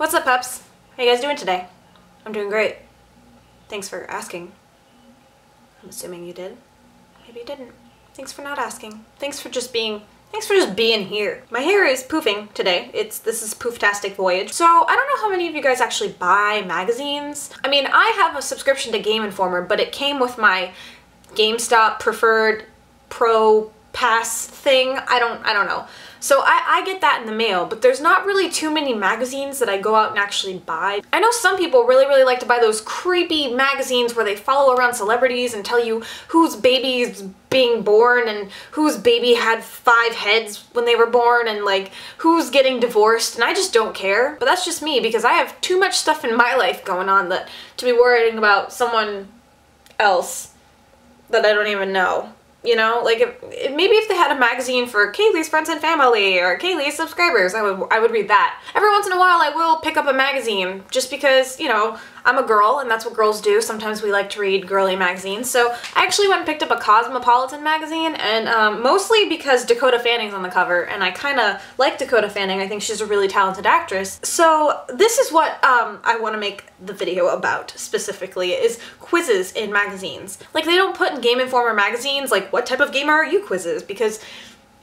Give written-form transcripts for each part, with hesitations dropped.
What's up, peps? How you guys doing today? I'm doing great. Thanks for asking. I'm assuming you did. Maybe you didn't. Thanks for not asking. Thanks for just being here. My hair is poofing today. This is Pooftastic Voyage. So I don't know how many of you guys actually buy magazines. I mean, I have a subscription to Game Informer, but it came with my GameStop Preferred Pro Pass thing. I don't know. So I get that in the mail, but there's not really too many magazines that I go out and actually buy. I know some people really like to buy those creepy magazines where they follow around celebrities and tell you whose baby is being born and whose baby had 5 heads when they were born and like who's getting divorced, and I just don't care. But that's just me because I have too much stuff in my life going on that to be worrying about someone else that I don't even know. You know, like maybe if they had a magazine for Kayleigh's friends and family or Kayleigh's subscribers, I would read that. Every once in a while I will pick up a magazine just because, you know, I'm a girl and that's what girls do. Sometimes we like to read girly magazines. So I actually went and picked up a Cosmopolitan magazine, and mostly because Dakota Fanning's on the cover, and I kind of like Dakota Fanning. I think she's a really talented actress. So this is what I want to make the video about specifically, is quizzes in magazines. Like, they don't put in Game Informer magazines like what type of gamer are you quizzes, because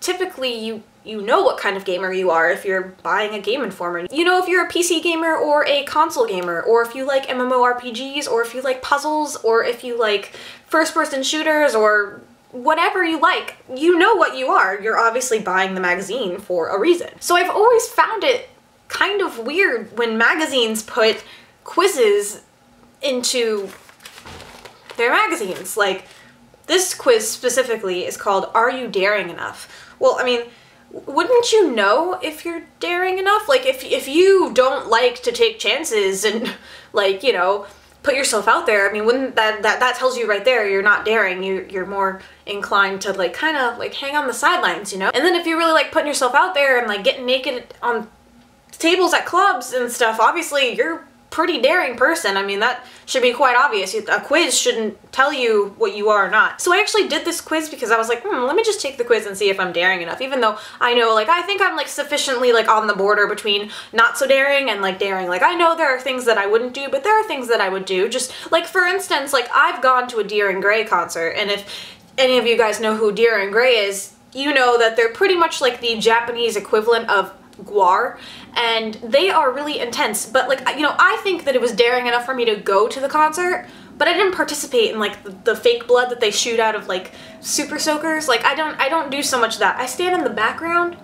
typically you know what kind of gamer you are if you're buying a Game Informer. You know if you're a PC gamer or a console gamer, or if you like MMORPGs, or if you like puzzles, or if you like first-person shooters, or whatever you like. You know what you are. You're obviously buying the magazine for a reason. So I've always found it kind of weird when magazines put quizzes into their magazines. Like, this quiz specifically is called Are You Daring Enough? Well, I mean, wouldn't you know if you're daring enough? Like, if you don't like to take chances and, like, you know, put yourself out there, I mean, wouldn't that tells you right there you're not daring. You're more inclined to, like, kind of, like, hang on the sidelines, you know? And then if you really like putting yourself out there and, like, getting naked on tables at clubs and stuff, obviously you're pretty daring person. I mean, that should be quite obvious. A quiz shouldn't tell you what you are or not. So I actually did this quiz because I was like, let me just take the quiz and see if I'm daring enough, even though I know, like, I think I'm, like, sufficiently, like, on the border between not so daring and, like, daring. Like, I know there are things that I wouldn't do, but there are things that I would do. Just, like, for instance, like, I've gone to a Deer & Gray concert, and if any of you guys know who Deer & Gray is, you know that they're pretty much like the Japanese equivalent of Guar, and they are really intense. But, like, you know, I think that it was daring enough for me to go to the concert, but I didn't participate in, like, the fake blood that they shoot out of, like, super soakers. Like, I don't do so much of that. I stand in the background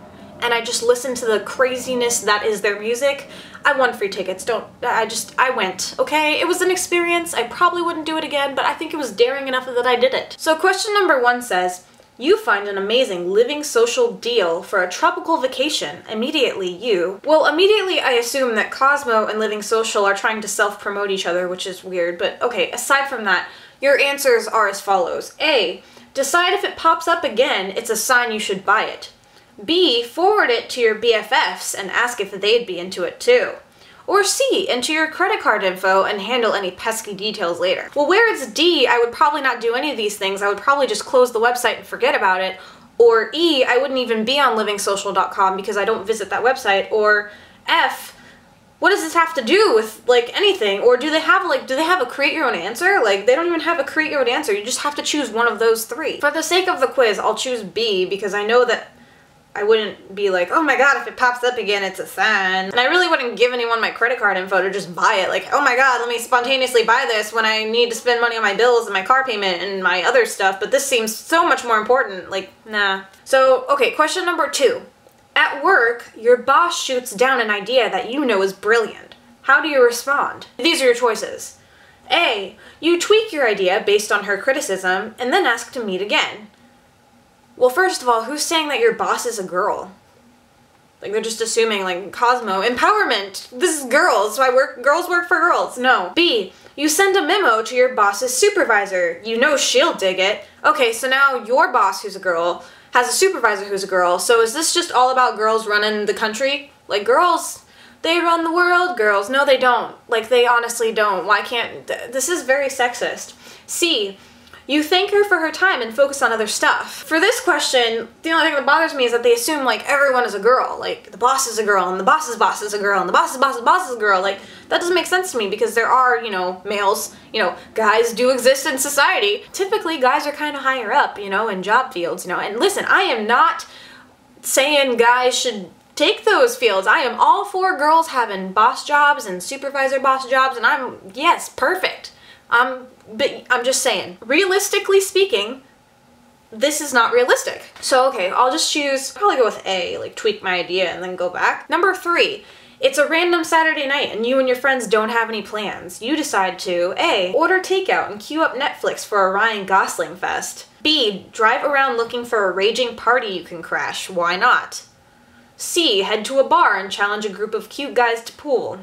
and I just listen to the craziness that is their music. I won free tickets. I went, okay? It was an experience. I probably wouldn't do it again, but I think it was daring enough that I did it. So question number 1 says, you find an amazing living social deal for a tropical vacation. Immediately you... Well, immediately I assume that Cosmo and Living Social are trying to self-promote each other, which is weird, but okay, aside from that, your answers are as follows. A, decide if it pops up again, it's a sign you should buy it. B, forward it to your BFFs and ask if they'd be into it too. Or C, enter your credit card info and handle any pesky details later. Well, where it's D, I would probably not do any of these things. I would probably just close the website and forget about it. Or E, I wouldn't even be on livingsocial.com because I don't visit that website. Or F, what does this have to do with, like, anything? Or do they have a create your own answer? Like, they don't even have a create your own answer. You just have to choose one of those 3. For the sake of the quiz, I'll choose B because I know that I wouldn't be like, oh my god, if it pops up again, it's a sign. And I really wouldn't give anyone my credit card info to just buy it. Like, oh my god, let me spontaneously buy this when I need to spend money on my bills and my car payment and my other stuff, but this seems so much more important. Like, nah. So, okay, question number 2. At work, your boss shoots down an idea that you know is brilliant. How do you respond? These are your choices. A, you tweak your idea based on her criticism and then ask to meet again. Well, first of all, who's saying that your boss is a girl? Like, they're just assuming, like, Cosmo. Empowerment! This is girls, so girls work for girls. No. B, you send a memo to your boss's supervisor. You know she'll dig it. Okay, so now your boss, who's a girl, has a supervisor who's a girl. So is this just all about girls running the country? Like, girls, they run the world, girls. No, they don't. Like, they honestly don't. Why can't... This is very sexist. C, You thank her for her time and focus on other stuff. For this question, the only thing that bothers me is that they assume like everyone is a girl. Like the boss is a girl and the boss's boss is a girl and the boss's boss's boss is a girl. Like that doesn't make sense to me because there are, you know, males, you know, guys do exist in society. Typically guys are kind of higher up, you know, in job fields, you know. And listen, I am not saying guys should take those fields. I am all for girls having boss jobs and supervisor boss jobs, and yes, perfect. But I'm just saying, realistically speaking, this is not realistic. So okay, I'll just probably go with A, like tweak my idea and then go back. Number 3, it's a random Saturday night and you and your friends don't have any plans. You decide to A, order takeout and queue up Netflix for a Ryan Gosling fest. B, drive around looking for a raging party you can crash. Why not? C, head to a bar and challenge a group of cute guys to pool.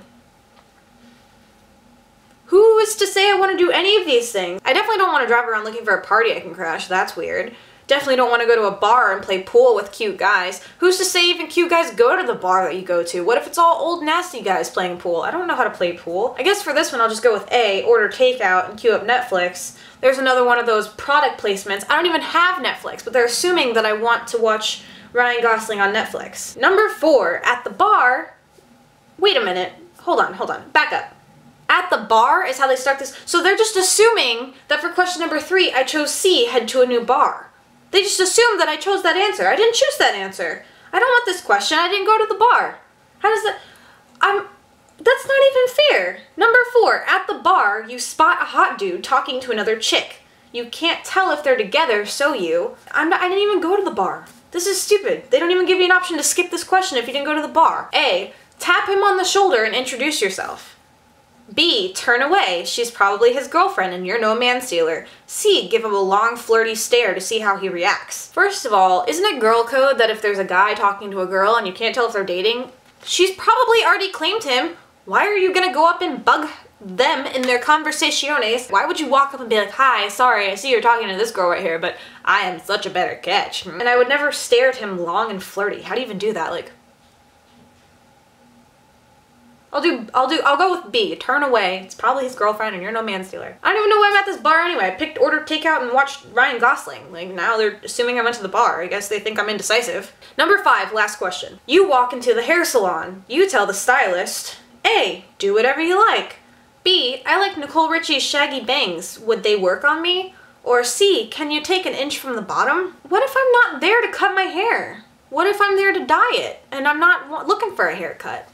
Who is to say I want to do any of these things? I definitely don't want to drive around looking for a party I can crash. That's weird. Definitely don't want to go to a bar and play pool with cute guys. Who's to say even cute guys go to the bar that you go to? What if it's all old nasty guys playing pool? I don't know how to play pool. I guess for this one I'll just go with A, order takeout and queue up Netflix. There's another one of those product placements. I don't even have Netflix, but they're assuming that I want to watch Ryan Gosling on Netflix. Number 4, at the bar. Wait a minute. Hold on. Back up. At the bar is how they start this. So they're just assuming that for question number 3, I chose C, head to a new bar. They just assumed that I chose that answer. I didn't choose that answer. I don't want this question. I didn't go to the bar. How does that... That's not even fair. Number 4, at the bar, you spot a hot dude talking to another chick. You can't tell if they're together, so I didn't even go to the bar. This is stupid. They don't even give you an option to skip this question if you didn't go to the bar. A, tap him on the shoulder and introduce yourself. B, turn away. She's probably his girlfriend and you're no man-stealer. C, give him a long flirty stare to see how he reacts. First of all, isn't it girl code that if there's a guy talking to a girl and you can't tell if they're dating, she's probably already claimed him. Why are you gonna go up and bug them in their conversaciones? Why would you walk up and be like, hi, sorry, I see you're talking to this girl right here, but I am such a better catch. And I would never stare at him long and flirty. How do you even do that? Like, I'll go with B, turn away. It's probably his girlfriend and you're no man-stealer. I don't even know why I'm at this bar anyway. I picked order takeout and watched Ryan Gosling. Like, now they're assuming I went to the bar. I guess they think I'm indecisive. Number 5, last question. You walk into the hair salon. You tell the stylist, A, do whatever you like. B, I like Nicole Richie's shaggy bangs. Would they work on me? Or C, can you take an inch from the bottom? What if I'm not there to cut my hair? What if I'm there to dye it and I'm not looking for a haircut?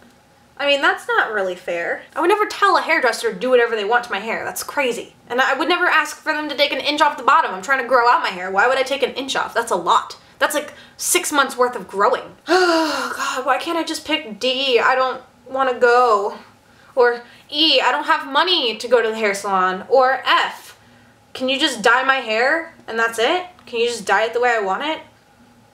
I mean, that's not really fair. I would never tell a hairdresser to do whatever they want to my hair. That's crazy. And I would never ask for them to take an inch off the bottom. I'm trying to grow out my hair. Why would I take an inch off? That's a lot. That's like 6 months worth of growing. Oh God, why can't I just pick D? I don't want to go. Or E, I don't have money to go to the hair salon. Or F, can you just dye my hair and that's it? Can you just dye it the way I want it?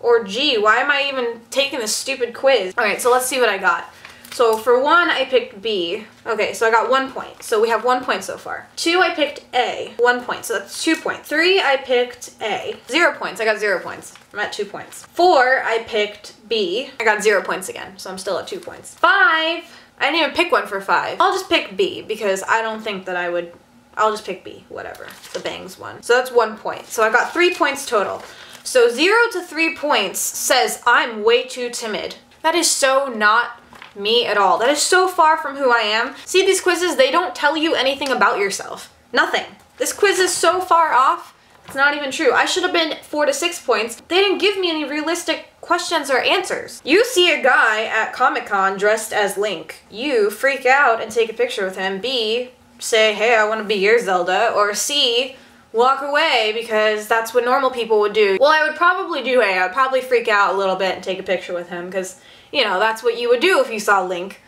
Or G, why am I even taking this stupid quiz? All right, so let's see what I got. So for 1, I picked B. Okay, so I got 1 point. So we have 1 point so far. 2, I picked A. 1 point, so that's 2 points. 3, I picked A. 0 points, I got 0 points. I'm at 2 points. 4, I picked B. I got 0 points again, so I'm still at 2 points. 5, I didn't even pick one for 5. I'll just pick B because I don't think that I'll just pick B, whatever. The bangs one. So that's 1 point. So I got 3 points total. So 0 to 3 points says I'm way too timid. That is so not me at all. That is so far from who I am. See, these quizzes, they don't tell you anything about yourself. Nothing. This quiz is so far off, it's not even true. I should have been 4 to 6 points. They didn't give me any realistic questions or answers. You see a guy at Comic-Con dressed as Link. You freak out and take a picture with him. B, say, hey, I want to be your Zelda. Or C, walk away because that's what normal people would do. Well, I would probably do A. I would probably freak out a little bit and take a picture with him because, you know, that's what you would do if you saw Link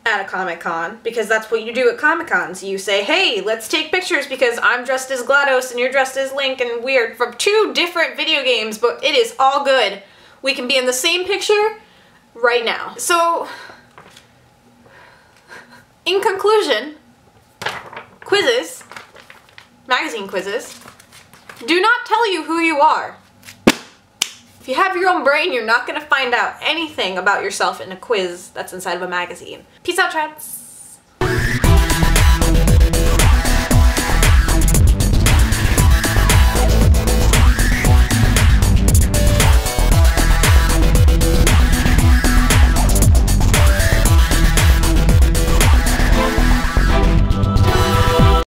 at a Comic-Con, because that's what you do at Comic-Cons. You say, hey, let's take pictures because I'm dressed as GLaDOS and you're dressed as Link and we're from 2 different video games, but it is all good. We can be in the same picture right now. So, in conclusion, quizzes, magazine quizzes, do not tell you who you are. If you have your own brain, you're not going to find out anything about yourself in a quiz that's inside of a magazine. Peace out, Trads.